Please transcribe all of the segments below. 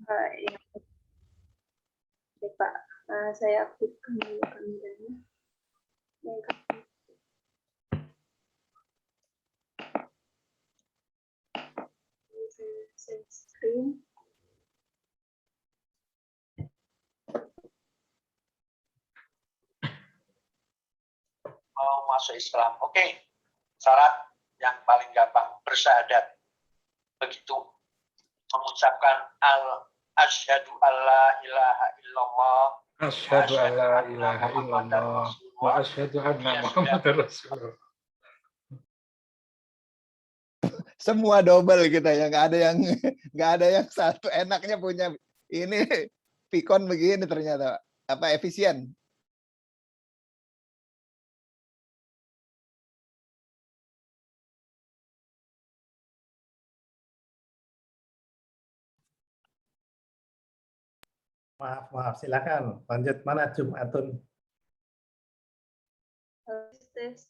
Ya, oke, Pak. Saya aktifkan dulu kameranya. Share screen. Mau masuk Islam. Oke. Syarat yang paling gampang bersyahadat. Begitu mengucapkan asyhadu alla ilaha illallah Asyhadu an la ilaha illallah wa asyhadu anna Muhammadar Rasulullah. Semua double kita ya, nggak ada yang satu. Enaknya punya ini Vicon begini ternyata, apa efisien. Maaf, silakan lanjut. Mana Jumatun? Tes.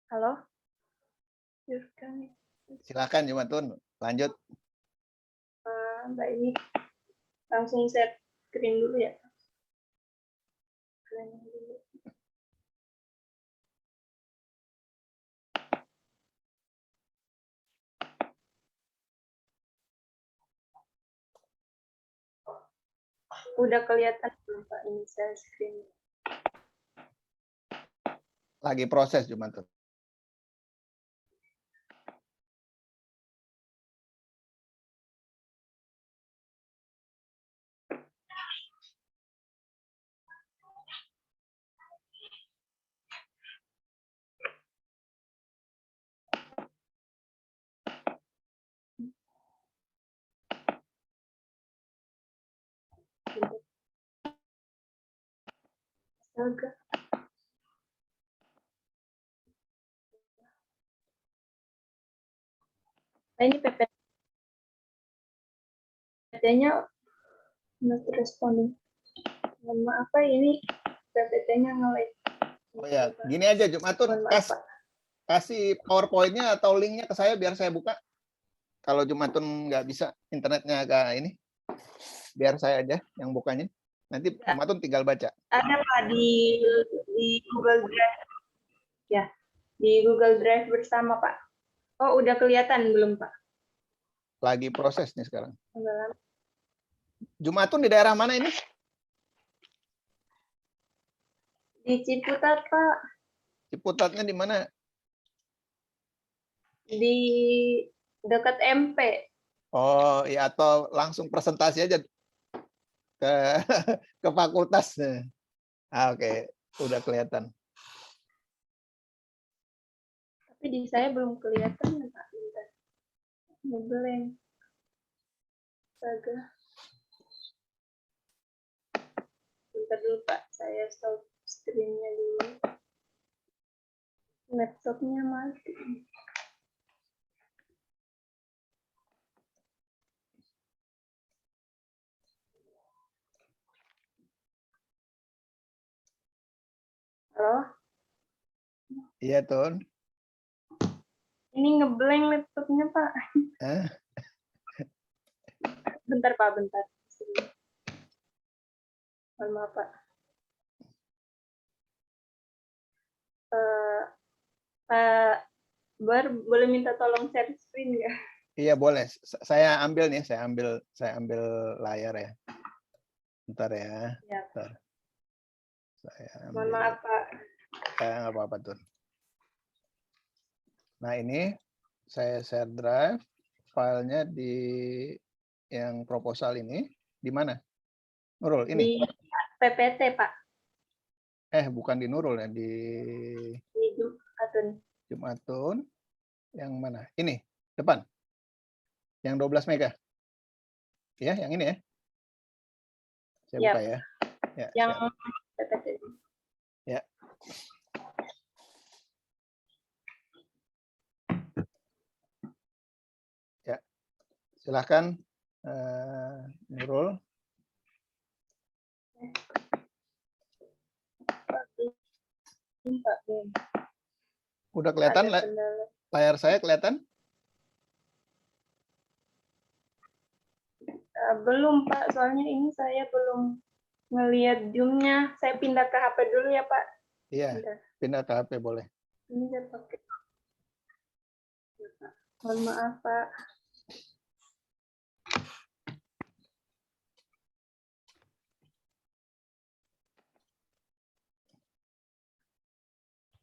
Halo? Silakan Jumatun, lanjut. Mbak ini langsung share screen dulu ya. Udah kelihatan belum Pak ini share screen? Lagi proses Jumatun. Astaga. Ini PPT-nya not responding. Mohon maaf Pak, ini PPT-nya nge-lag. Oh ya, gini aja Jumatun, kasih PowerPoint-nya atau link-nya ke saya biar saya buka. Kalau Jumatun nggak bisa, internetnya agak ini, biar saya aja yang bukanya. Nanti Jumatun tinggal baca. Ada Pak di Google Drive. Ya, di Google Drive bersama Pak. Oh, udah kelihatan belum Pak? Lagi proses nih sekarang. Jumatun di daerah mana ini? Di Ciputat Pak. Ciputatnya di mana? Di dekat MP. Oh, ya atau langsung presentasi aja ke ke fakultas. Oke, udah kelihatan. Tapi di saya belum kelihatan ya Pak. Bentar. Ngeblank. Astaga. Bentar dulu Pak, saya stop streamnya dulu. Laptopnya mati. Halo? Iya, Tun. Ini ngeblank laptopnya Pak. Bentar Pak, bentar. Mohon maaf Pak. Pak Bar, boleh minta tolong share screen nggak? Iya boleh. Saya ambil nih, saya ambil layar ya. Bentar ya. Ya. Bentar. Saya ambil. Mohon maaf Pak. Nggak apa-apa Tun. Nah ini saya share drive, filenya di yang proposal ini di mana? Nurul ini? Di PPT Pak. Bukan di Nurul ya, di Jumatun. Jumatun. Yang mana? Ini, depan. Yang 12 mega. Ya, yang ini ya. Saya Ya. buka ya. Ya, yang siap. PPT. Ya. Ya. Silakan Nurul. Udah kelihatan layar saya kelihatan? Belum Pak, soalnya ini saya belum ngelihat Zoom-nya. Saya pindah ke HP dulu ya Pak. Iya, Bentar. pindah ke HP boleh. Ini saya pakai. Ya, Pak. Mohon maaf Pak.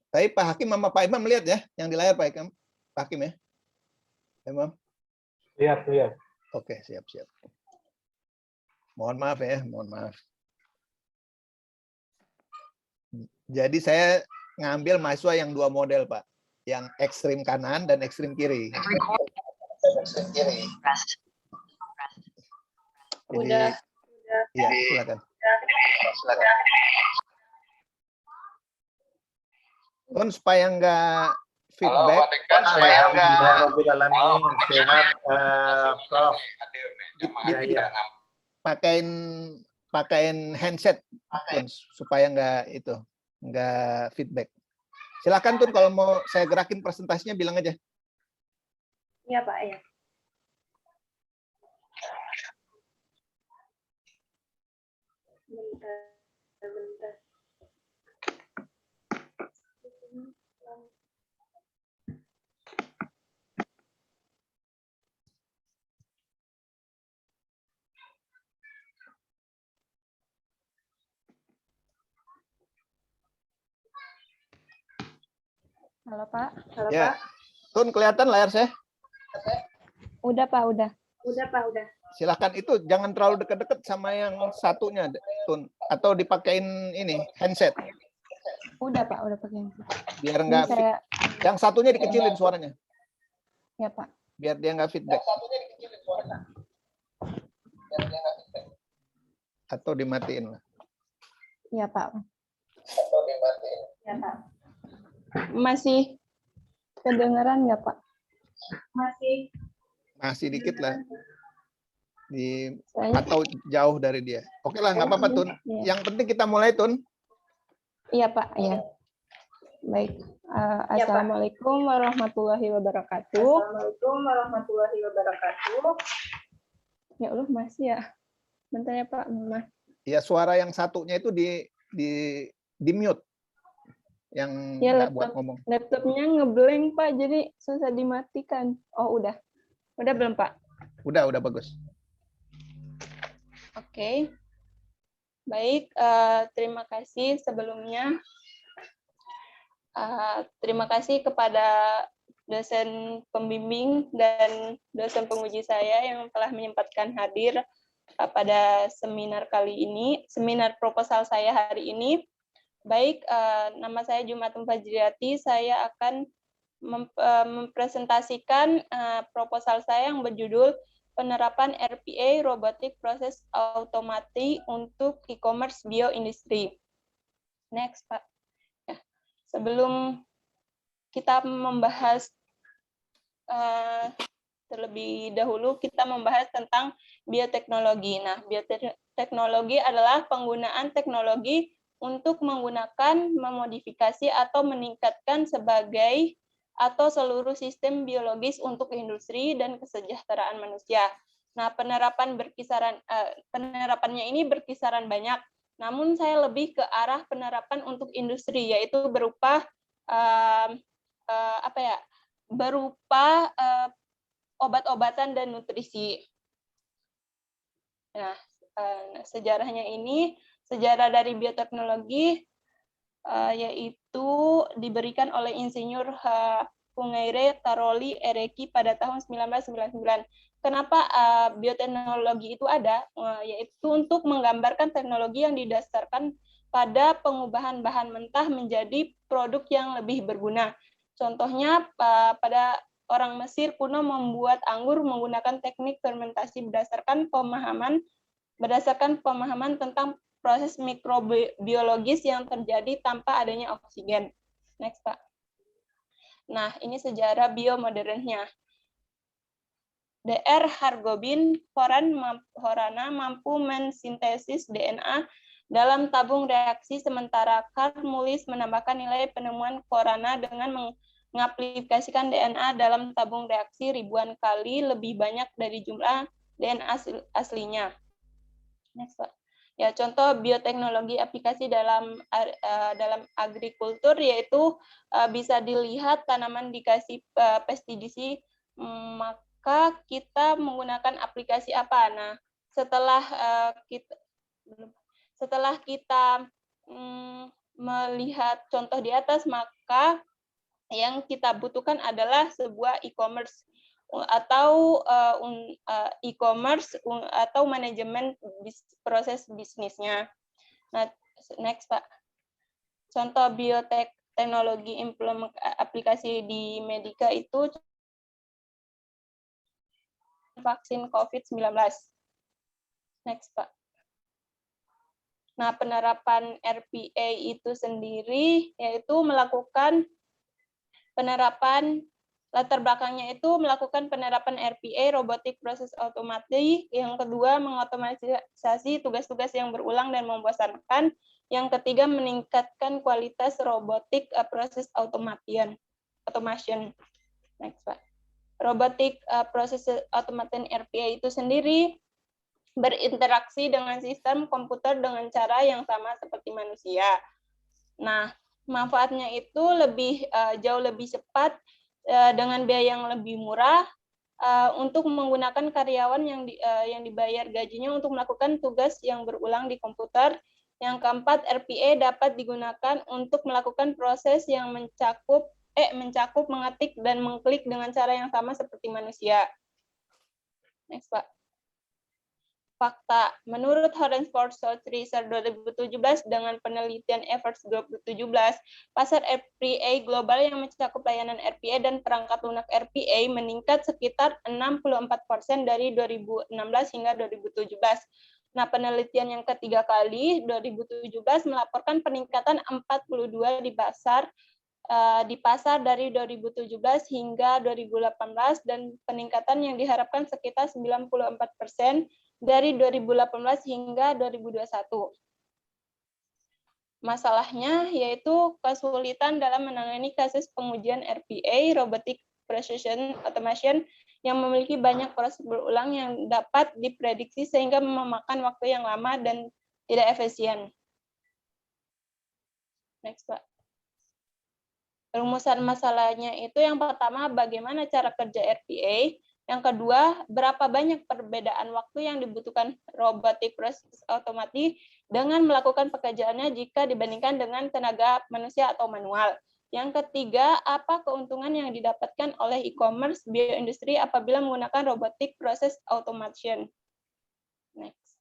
Tapi Pak Hakim sama Pak Imam lihat ya, yang di layar Pak Hakim ya. Imam. Lihat, lihat. Oke, siap-siap. Mohon maaf ya, mohon maaf. Jadi saya ngambil mahasiswa yang dua model, Pak. Yang ekstrim kanan dan ekstrim kiri. Jadi, Udah. ya, silakan. Tun supaya nggak feedback, Saya Alhamdulillah alamin sehat, Prof. Pakain handset Tun, supaya nggak feedback. Silakan Tun, kalau mau saya gerakin presentasinya bilang aja. Iya Pak ya. Bentar. Halo Pak. Halo Ya. Pak. Tun, kelihatan layar saya? Udah Pak, udah. Udah Pak, udah. Silakan, itu jangan terlalu deket-deket sama yang satunya, Tun. Atau dipakein ini handset, Udah Pak, udah pakai. biar Ini nggak. saya, Yang satunya dikecilin suaranya, ya Pak. biar dia nggak feedback. Atau dimatiin lah. Ya Pak. Ya Pak. Masih kedengeran nggak Pak? Masih. Masih dikit lah. Saya, Atau jauh dari dia. Oke lah, nggak apa-apa Tun. Iya. Yang penting kita mulai Tun. Iya Pak, ya. Baik. Assalamualaikum warahmatullahi wabarakatuh. Assalamualaikum warahmatullahi wabarakatuh. Ya Allah, masih ya. Bentar ya Pak, Mama. Ya, suara yang satunya itu di mute. Yang Ya, nggak buat ngomong. Laptopnya ngeblank Pak, jadi susah dimatikan. Oh, udah. Udah belum Pak? Udah bagus. Oke. Baik, terima kasih sebelumnya. Terima kasih kepada dosen pembimbing dan dosen penguji saya yang telah menyempatkan hadir pada seminar kali ini, seminar proposal saya hari ini. Baik, nama saya Jumatun Fajriati, saya akan mempresentasikan proposal saya yang berjudul Penerapan RPA Robotic Process Automation untuk E-commerce Bioindustri. Next, Pak. Ya. Sebelum kita membahas terlebih dahulu, kita membahas tentang bioteknologi. Nah, bioteknologi adalah penggunaan teknologi untuk menggunakan, memodifikasi, atau meningkatkan sebagai atau seluruh sistem biologis untuk industri dan kesejahteraan manusia. Nah, penerapannya ini berkisaran banyak. Namun saya lebih ke arah penerapan untuk industri, yaitu berupa obat-obatan dan nutrisi. Nah, sejarahnya ini, sejarah dari bioteknologi yaitu diberikan oleh Insinyur Fungeire Taroli Ereki pada tahun 1999. Kenapa bioteknologi itu ada? Yaitu untuk menggambarkan teknologi yang didasarkan pada pengubahan bahan mentah menjadi produk yang lebih berguna. Contohnya pada orang Mesir kuno membuat anggur menggunakan teknik fermentasi berdasarkan pemahaman tentang proses mikrobiologis yang terjadi tanpa adanya oksigen. Next, Pak. Nah, ini sejarah biomodernnya. Dr. Hargobin Horana mampu mensintesis DNA dalam tabung reaksi, sementara Carl Mullis menambahkan nilai penemuan Horana dengan mengaplikasikan DNA dalam tabung reaksi ribuan kali lebih banyak dari jumlah DNA aslinya. Next, Pak. Ya, contoh bioteknologi aplikasi dalam agrikultur yaitu bisa dilihat tanaman dikasih pestisida, maka kita menggunakan aplikasi apa? Nah, setelah kita melihat contoh di atas, maka yang kita butuhkan adalah sebuah e-commerce atau e-commerce atau manajemen proses bisnisnya. Nah, next, Pak. Contoh bioteknologi aplikasi di Medika itu vaksin COVID-19. Next, Pak. Nah, penerapan RPA itu sendiri yaitu melakukan penerapan latar belakangnya itu melakukan penerapan RPA, Robotic Process Automation. Yang kedua, mengotomatisasi tugas-tugas yang berulang dan membosankan. Yang ketiga, meningkatkan kualitas Robotic Process Automation. Next, Pak. Robotic Process Automation RPA itu sendiri berinteraksi dengan sistem komputer dengan cara yang sama seperti manusia. Nah, manfaatnya itu jauh lebih cepat dengan biaya yang lebih murah untuk menggunakan karyawan yang dibayar gajinya untuk melakukan tugas yang berulang di komputer. Yang keempat, RPA dapat digunakan untuk melakukan proses yang mencakup mengetik dan mengklik dengan cara yang sama seperti manusia. Next, Pak. Fakta. Menurut Hornsford Research 2017 dengan penelitian Efforts 2017, pasar RPA global yang mencakup layanan RPA dan perangkat lunak RPA meningkat sekitar 64% dari 2016 hingga 2017. Nah, penelitian yang ketiga kali 2017 melaporkan peningkatan 42 di pasar dari 2017 hingga 2018 dan peningkatan yang diharapkan sekitar 94% dari 2018 hingga 2021. Masalahnya yaitu kesulitan dalam menangani kasus pengujian RPA, Robotic Process Automation, yang memiliki banyak proses berulang yang dapat diprediksi sehingga memakan waktu yang lama dan tidak efisien. Next, Pak. Rumusan masalahnya itu yang pertama, bagaimana cara kerja RPA. Yang kedua, berapa banyak perbedaan waktu yang dibutuhkan Robotic Process Automation dengan melakukan pekerjaannya jika dibandingkan dengan tenaga manusia atau manual. Yang ketiga, apa keuntungan yang didapatkan oleh e-commerce bioindustri apabila menggunakan Robotic Process Automation. Next.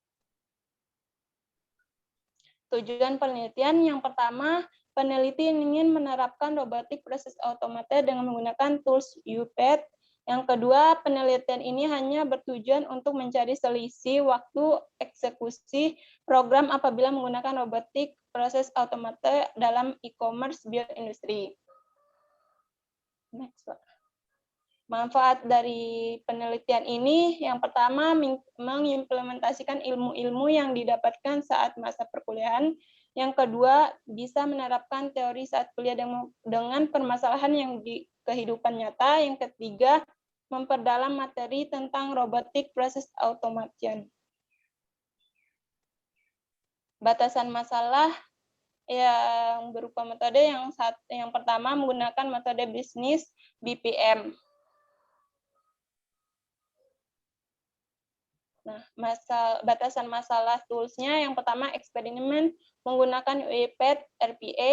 Tujuan penelitian yang pertama, peneliti ingin menerapkan Robotic Process Automation dengan menggunakan tools UPath. Yang kedua, penelitian ini hanya bertujuan untuk mencari selisih waktu eksekusi program apabila menggunakan Robotic Process Automation dalam e-commerce bioindustri. Next, Pak. Manfaat dari penelitian ini, yang pertama, mengimplementasikan ilmu-ilmu yang didapatkan saat masa perkuliahan. Yang kedua, bisa menerapkan teori saat kuliah dengan permasalahan yang di kehidupan nyata. Yang ketiga, memperdalam materi tentang Robotic Process Automation. Batasan masalah yang berupa metode yang pertama menggunakan metode bisnis BPM. Nah, batasan masalah toolsnya yang pertama eksperimen menggunakan UPath RPA,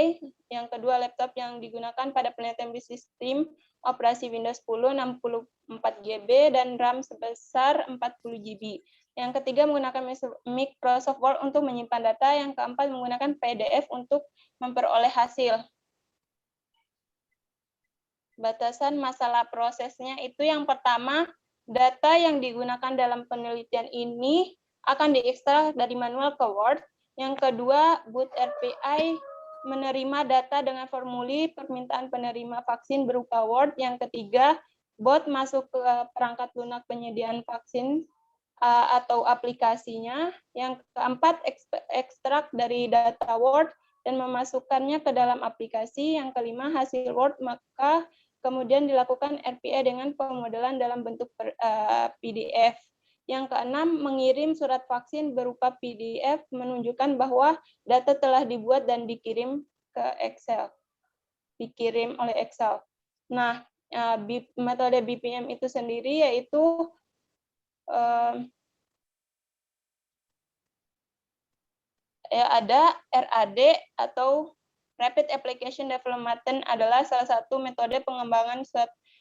yang kedua laptop yang digunakan pada penelitian bisnis sistem operasi Windows 10 64 GB dan RAM sebesar 40 GB. Yang ketiga menggunakan Microsoft Word untuk menyimpan data, yang keempat menggunakan PDF untuk memperoleh hasil. Batasan masalah prosesnya itu yang pertama, data yang digunakan dalam penelitian ini akan diekstrak dari manual ke Word. Yang kedua, bot RPA menerima data dengan formulir permintaan penerima vaksin berupa Word. Yang ketiga, bot masuk ke perangkat lunak penyediaan vaksin atau aplikasinya. Yang keempat, ekstrak dari data Word dan memasukkannya ke dalam aplikasi. Yang kelima, hasil Word maka kemudian dilakukan RPA dengan pemodelan dalam bentuk PDF. Yang keenam, mengirim surat vaksin berupa PDF menunjukkan bahwa data telah dibuat dan dikirim ke Excel. Dikirim oleh Excel. Nah, metode BPM itu sendiri yaitu ada RAD atau Rapid Application Development adalah salah satu metode pengembangan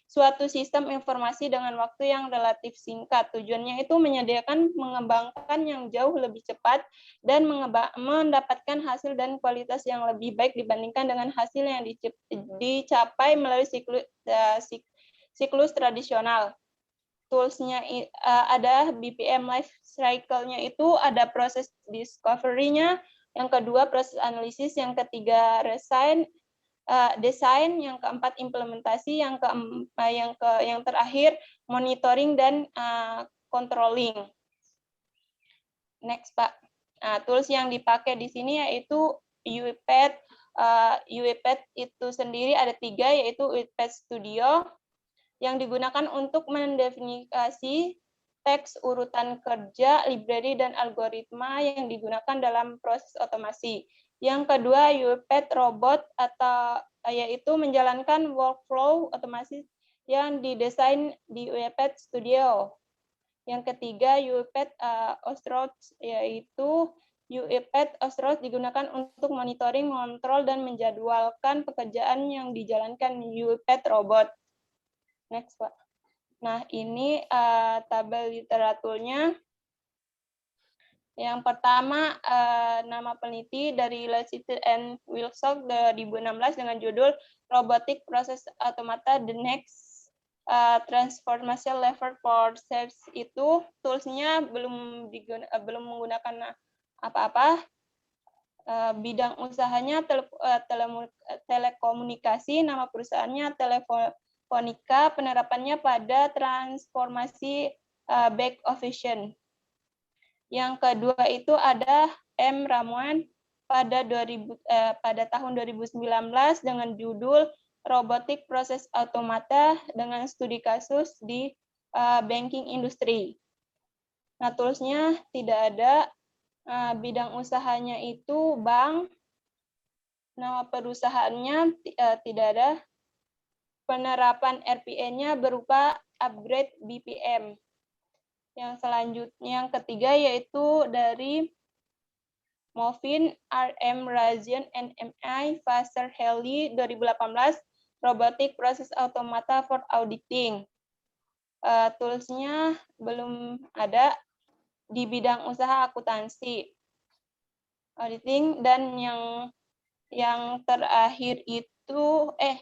suatu sistem informasi dengan waktu yang relatif singkat. Tujuannya itu menyediakan mengembangkan yang jauh lebih cepat dan mendapatkan hasil dan kualitas yang lebih baik dibandingkan dengan hasil yang dicapai melalui siklus tradisional. Toolsnya ada BPM life cycle-nya itu ada proses discovery-nya, yang kedua proses analisis, yang ketiga desain, yang keempat implementasi, yang terakhir monitoring dan controlling. Next, Pak. Nah, tools yang dipakai di sini yaitu UiPath. UiPath itu sendiri ada 3, yaitu UiPath Studio, yang digunakan untuk mendefinisi teks urutan kerja, library, dan algoritma yang digunakan dalam proses otomasi. Yang kedua, UiPath Robot, yaitu menjalankan workflow otomasi yang didesain di UiPath Studio. Yang ketiga, UiPath Ostros, yaitu UiPath Ostros digunakan untuk monitoring, mengontrol, dan menjadwalkan pekerjaan yang dijalankan UiPath Robot. Next, Pak. Nah, ini tabel literaturnya. Yang pertama, nama peneliti dari Lassiter and Wilcox 2016 dengan judul Robotic Process Automata, The Next Transformation Lever for Shapes. Itu toolsnya belum menggunakan apa-apa. Bidang usahanya telekomunikasi, nama perusahaannya Telefonica, penerapannya pada transformasi back office. Yang kedua itu ada M. Ramuan pada tahun 2019 dengan judul Robotic Process Automata dengan studi kasus di banking industry. Nah, toolsnya tidak ada. Bidang usahanya itu bank, nama perusahaannya tidak ada. Penerapan RPA-nya berupa upgrade BPM. Yang selanjutnya, yang ketiga, yaitu dari Movin, RM, Razian, NMI, Faser, Heli, 2018, Robotic Process Automata for Auditing. Toolsnya belum ada di bidang usaha akuntansi, auditing, dan yang terakhir itu,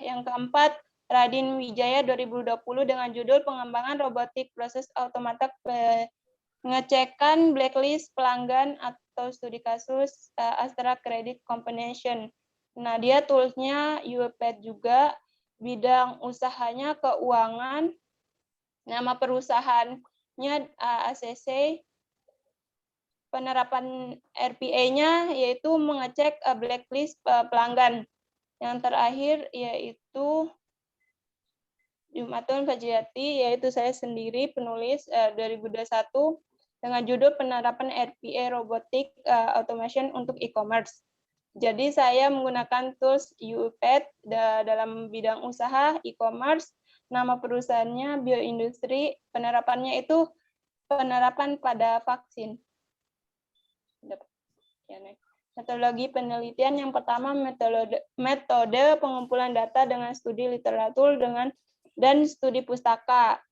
yang keempat, Radin Wijaya 2020 dengan judul Pengembangan Robotik Proses Automata Pengecekan Blacklist Pelanggan atau Studi Kasus Astra Credit Combination. Nah, dia toolsnya UiPath juga, bidang usahanya keuangan, nama perusahaannya ACC, penerapan RPA-nya yaitu mengecek blacklist pelanggan. Yang terakhir yaitu Jumatun Fajriati, yaitu saya sendiri penulis 2021 dengan judul Penerapan RPA Robotic Automation untuk E-commerce. Jadi saya menggunakan tools UiPath dalam bidang usaha e-commerce, nama perusahaannya bioindustri, penerapannya itu penerapan pada vaksin. Metodologi penelitian yang pertama, metode pengumpulan data dengan studi literatur dan studi pustaka,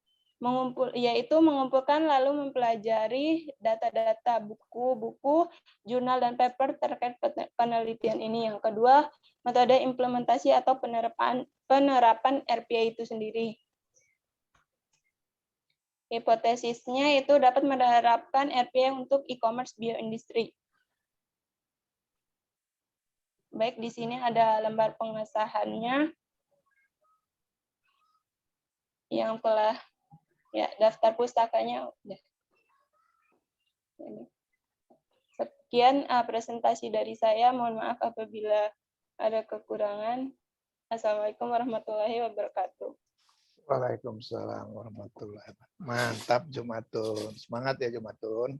yaitu mengumpulkan lalu mempelajari data-data buku-buku, jurnal, dan paper terkait penelitian ini. Yang kedua, metode implementasi atau penerapan RPA itu sendiri. Hipotesisnya itu dapat menerapkan RPA untuk e-commerce bioindustri. Baik, di sini ada lembar pengesahannya yang telah, ya, daftar pustakanya udah. Sekian presentasi dari saya. Mohon maaf apabila ada kekurangan. Assalamualaikum warahmatullahi wabarakatuh. Waalaikumsalam warahmatullahi wabarakatuh. Mantap Jumatun. Semangat ya Jumatun.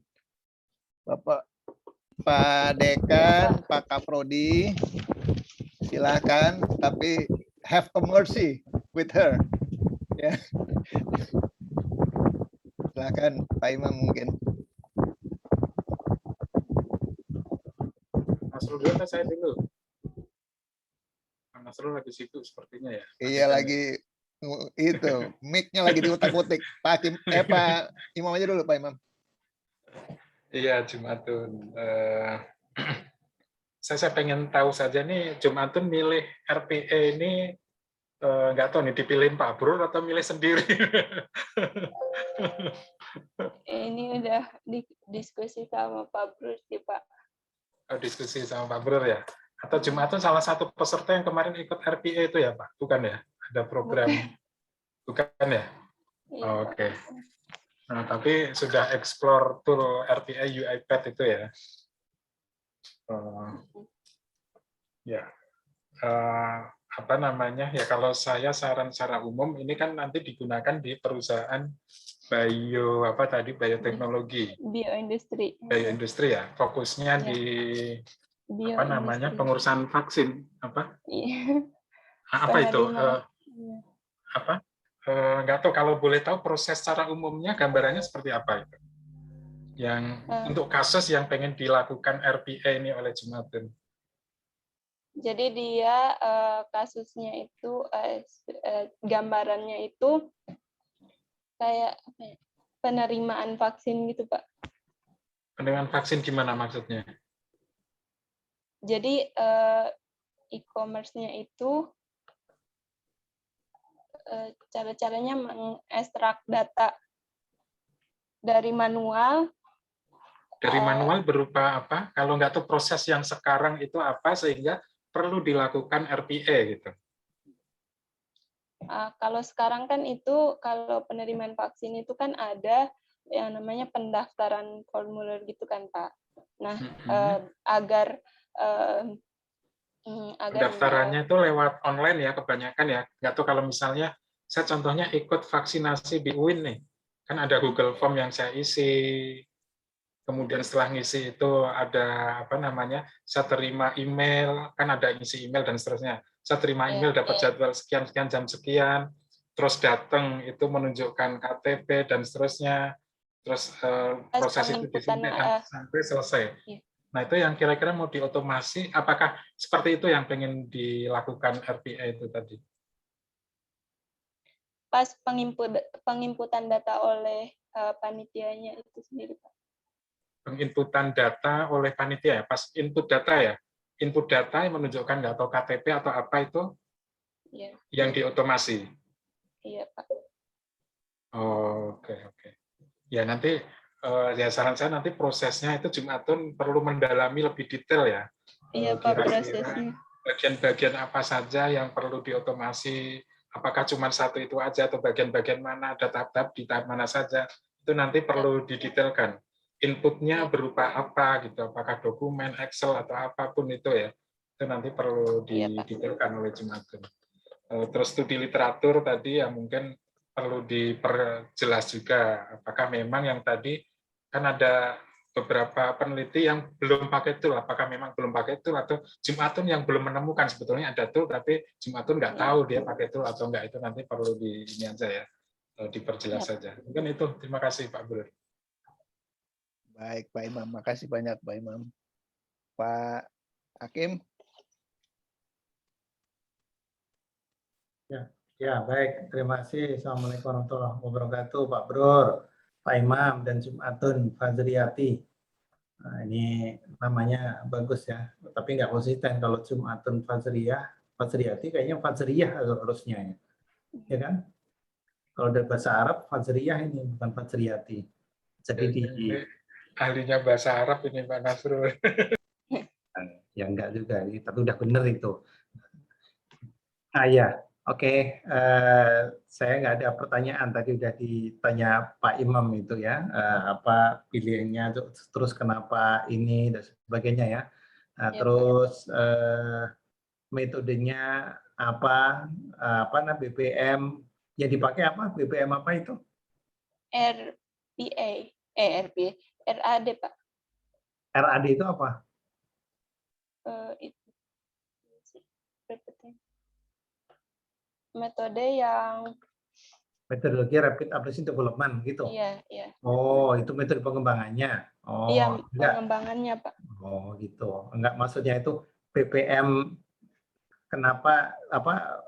Bapak Pak Dekan, Pak Kaprodi, silakan. Tapi have a mercy with her. Ya. Silakan Pak Imam mungkin. Mas Rul dulu atau saya dulu? Mas Rul lagi sibuk sepertinya ya. Iya lagi itu mic-nya lagi diutak-utik. Pak Imam aja dulu Pak Imam. Iya, Jumatun. Saya pengen tahu saja nih, Jumatun milih RPA ini nggak tahu nih dipilihin Pak Brur atau milih sendiri. Ini udah diskusi sama Pak Bro sih, Pak. Diskusi sama Pak Brur ya. Atau Jumatun salah satu peserta yang kemarin ikut RPA itu ya Pak? Bukan ya? Ada program. Bukan ya? Iya, Oke. Pak. Nah, tapi sudah explore tool RPA UiPath itu ya. Ya. Apa namanya? Ya kalau saya saran secara umum ini kan nanti digunakan di perusahaan bioteknologi. Bioindustri ya. Fokusnya di apa namanya? Pengurusan vaksin apa? Iya. Apa itu? Apa? Nggak tahu, kalau boleh tahu proses secara umumnya gambarannya seperti apa itu? Yang untuk kasus yang pengen dilakukan RPA ini oleh Jumatun. Jadi dia kasusnya itu gambarannya itu kayak apa ya, penerimaan vaksin gitu, Pak. Penerimaan vaksin gimana maksudnya? Jadi e-commerce-nya itu cara-caranya mengekstrak data dari manual. Dari manual berupa apa? Kalau nggak tahu proses yang sekarang itu apa sehingga perlu dilakukan RPA gitu. Kalau sekarang kan itu, kalau penerimaan vaksin itu kan ada yang namanya pendaftaran formulir gitu kan, Pak. Nah, agar pendaftarannya itu lewat online ya kebanyakan ya. Nggak tahu kalau misalnya saya contohnya ikut vaksinasi di UIN nih, kan ada Google Form yang saya isi. Kemudian setelah ngisi itu ada apa namanya, saya terima email, kan ada isi email dan seterusnya. Saya terima email dapat jadwal sekian jam sekian, terus datang itu menunjukkan KTP dan seterusnya, terus proses itu sampai selesai. Nah itu yang kira-kira mau diotomasi, apakah seperti itu yang pengen dilakukan RPA itu tadi? Pas penginputan data oleh panitianya itu sendiri, Pak. Penginputan data oleh panitia ya, pas input data ya, input data yang menunjukkan nggak tahu KTP atau apa itu yang diotomasi. Iya, Pak. Oke. Ya nanti ya saran saya nanti prosesnya itu Jumatun perlu mendalami lebih detail ya. Iya, Pak, prosesnya. Bagian-bagian apa saja yang perlu diotomasi, apakah cuma satu itu aja atau bagian-bagian mana, ada tahap-tahap di tahap mana saja, itu nanti perlu didetailkan. Inputnya berupa apa gitu, apakah dokumen, Excel atau apapun itu ya, itu nanti perlu didetailkan oleh Jumatun. Terus studi literatur tadi ya mungkin perlu diperjelas juga, apakah memang yang tadi kan ada beberapa peneliti yang belum pakai tool, apakah memang belum pakai tool atau Jumatun yang belum menemukan sebetulnya ada tool tapi Jumatun nggak tahu dia pakai tool atau enggak, itu nanti perlu di ini aja ya, diperjelas saja. Mungkin itu. Terima kasih Pak Brur. Baik Pak Imam, makasih banyak Pak Imam. Pak Hakim. Ya, baik. Terima kasih. Assalamualaikum warahmatullahi wabarakatuh, Pak Brur, Pak Imam, dan Jumatun Fazriyati. Nah, ini namanya bagus ya, tapi nggak konsisten. Kalau Jumatun Fazriyati kayaknya Fazriyah harusnya ya. Ya kan? Kalau dari bahasa Arab Fazriyah ini bukan Fazriyati. Jadi ahlinya bahasa Arab ini Pak Nasrul. Ya enggak juga, tapi udah bener itu. Ya. Oke, saya nggak ada pertanyaan, tadi udah ditanya Pak Imam itu ya, apa pilihannya, terus kenapa ini dan sebagainya ya. Terus metodenya apa BPM Yang dipakai apa? BPM apa itu? RPA, RPA, RAD Pak. RAD itu apa? Itu metode yang Metodologi Rapid Application Development gitu. iya, iya. Oh, itu metode pengembangannya. Oh, Iya, enggak. pengembangannya, Pak. Oh, gitu. Enggak, maksudnya itu BPM, kenapa apa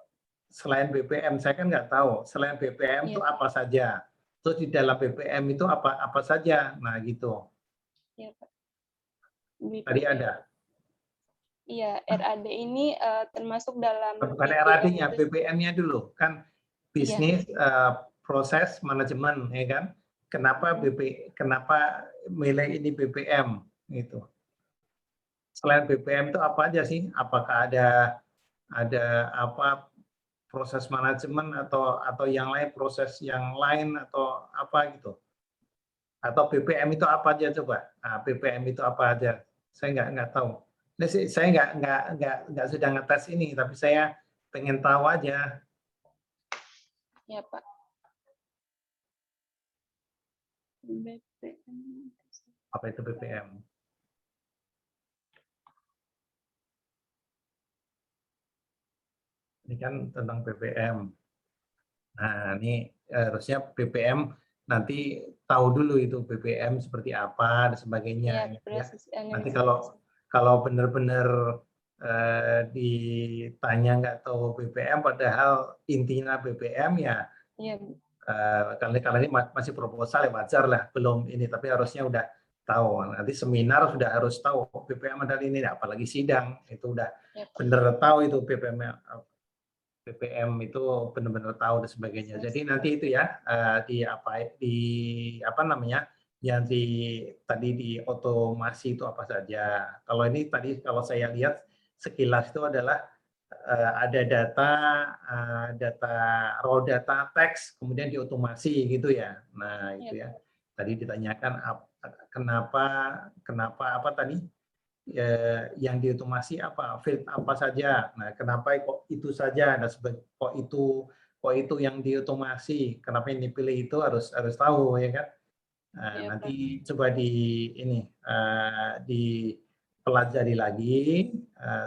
selain BPM, saya kan nggak tahu selain BPM Iya, itu apa saja. Terus di dalam BPM itu apa saja. Nah, gitu. Iya, Pak. Tadi ada. Iya, RAD ini termasuk dalam Bukan BPM RAD-nya, itu. BPM-nya dulu. Kan bisnis proses manajemen, ya kan? Kenapa milih ini BPM gitu. Selain BPM itu apa aja sih? Apakah ada apa proses manajemen atau yang lain, proses yang lain atau apa gitu? Atau BPM itu apa aja coba? Nah, BPM itu apa aja? Saya nggak tahu. Nah, saya nggak sedang ngetes ini, tapi saya pengen tahu aja. Ya, Pak. BPM. Apa itu BPM? Ini kan tentang BPM. Nah, ini harusnya BPM nanti tahu dulu itu BPM seperti apa dan sebagainya. Iya, Gitu ya. proses Nanti analisis. kalau benar-benar ditanya nggak tahu BPM, padahal intinya BPM ya. Iya, Karena ini masih proposal ya wajar lah, belum ini, tapi harusnya udah tahu. Nanti seminar sudah harus tahu BPM adalah ini, apalagi sidang itu udah ya, Pak. bener tahu itu BPM itu benar-benar tahu dan sebagainya. Jadi nanti itu ya di apa namanya yang tadi di otomasi itu apa saja. Kalau ini tadi kalau saya lihat sekilas itu adalah ada data raw data teks kemudian diotomasi gitu ya. Nah, itu ya. Tadi ditanyakan kenapa apa tadi yang diotomasi apa, field apa saja. Nah, kenapa kok itu saja? Nah, kok itu yang diotomasi? Kenapa yang dipilih itu harus tahu ya kan? Nah, Ya, nanti coba dipelajari lagi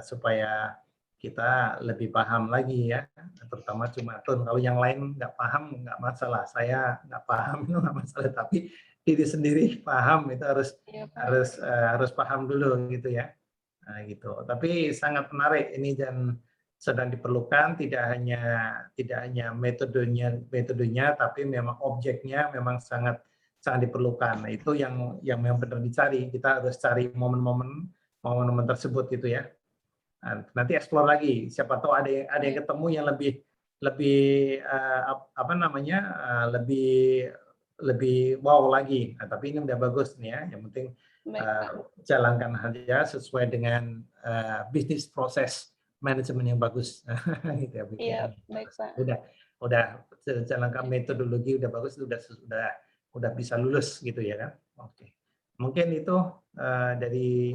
supaya kita lebih paham lagi ya, terutama Jumatun. Kalau yang lain nggak paham nggak masalah, saya nggak paham itu nggak masalah, tapi diri sendiri paham itu ya, Pak. harus paham dulu gitu ya. Nah, gitu. Tapi sangat menarik ini dan sedang diperlukan tidak hanya metodenya tapi memang objeknya memang sangat diperlukan. Nah, itu yang memang benar dicari. Kita harus cari momen-momen tersebut gitu ya. Nah, nanti explore lagi. Siapa tahu ada yang ketemu yang lebih apa namanya lebih wow lagi. Nah, tapi ini udah bagus nih ya. Yang penting jalankan saja sesuai dengan bisnis proses manajemen yang bagus. Gitu ya, Iya, baik, Pak. Udah jalankan metodologi udah bagus, udah bisa lulus gitu ya kan. Oke. Mungkin itu dari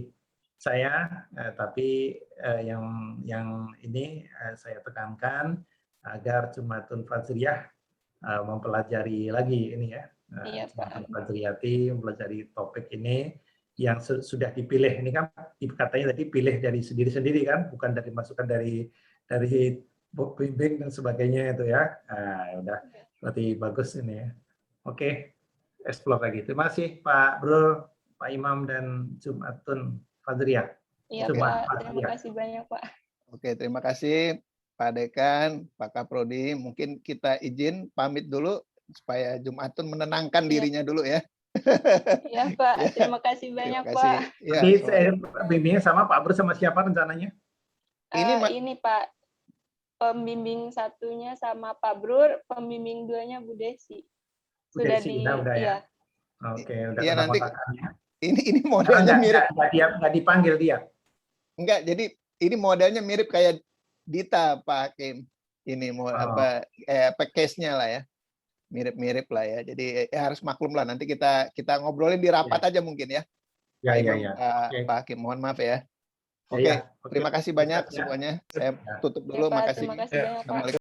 saya, tapi yang ini saya tekankan agar Jumatun Fajriyah mempelajari lagi ini ya, Jumatun Fajriyati mempelajari topik ini yang sudah dipilih. Ini kan katanya tadi pilih dari sendiri-sendiri kan, bukan dari masukan dari bimbing dan sebagainya itu ya. Nah, udah berarti bagus ini ya. Oke, explore lagi. Terima kasih Pak Bro, Pak Imam dan Jumatun Fajriyah. Iya, Pak. Terima kasih banyak, Pak. Oke, terima kasih Pak Dekan, Pak Kaprodi. Mungkin kita izin pamit dulu supaya Jumatun menenangkan dirinya dulu ya. Iya, Pak. Terima kasih banyak, Pak. Ya, bimbingnya sama Pak Bro sama siapa rencananya? Ini Pak, pembimbing satunya sama Pak Brur, pembimbing duanya Bu Desi. Sudah ya. Oke, udah ya, nanti kontakannya. Ini modelnya mirip. Nggak dipanggil dia. Enggak, jadi ini modelnya mirip kayak Dita Pak Hakim. Ini mau apa case-nya lah ya. Mirip-mirip lah ya. Jadi harus maklum lah, nanti kita ngobrolin di rapat aja mungkin ya. Pak Hakim, mohon maaf ya. Oke, terima kasih banyak semuanya. Saya tutup dulu. Pak, Makasih. terima kasih banyak, Pak.